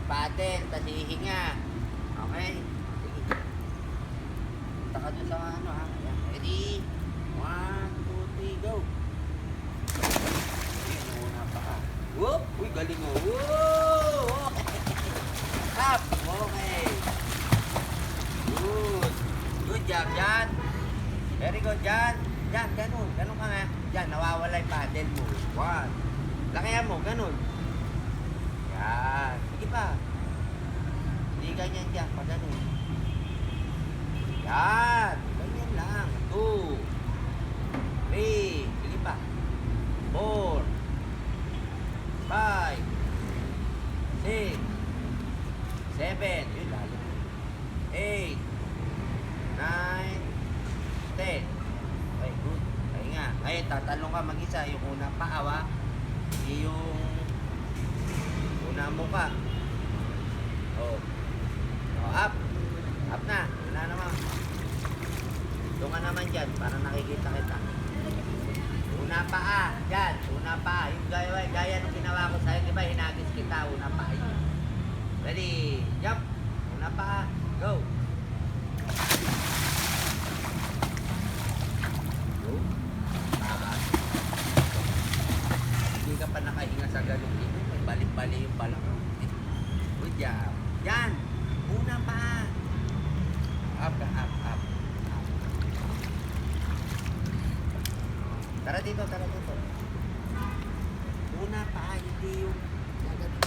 paddle, tas hihinga. Okay? Sige. Punta ka dun sa ano ha. Ayan. Ready? 1, 2, 3, go! Ayan, una pa ka. Whoop! Uy, galing mo. Woo! Up! Okay. Good. Good job, Jan. Very good, Jan. Jan, ganun. Ganun ka nga. Jan, nawawala yung paddle mo. 1. Lakayan mo, ganun. Yan. Sige pa. Hindi ganyan dyan. Pa ganun. Yan. Ganyan lang. 2. 3. Sige pa. 4. 5. 6. 7. Yun lalo. 8. 9. 10. Okay, good. Pahinga. Ngayon, tatalong ka mag-isa. Yung una paawa. Hindi yung una mukha. Oh. Oh, up. Up na. Wala naman. Doon ka naman dyan para nakikita kita. Una paa. Dyan. Una paa. Yung gaya nung ginawa ko sa'yo. Di ba hinagis kita? Una paa yun. Ready? Jump. Una paa. Go. Go. Hindi ka pa nakahinga sa ganun dito. May balik-balik yung balak. Good job. Yan. Una paa. Up ka. Up. Tara dito.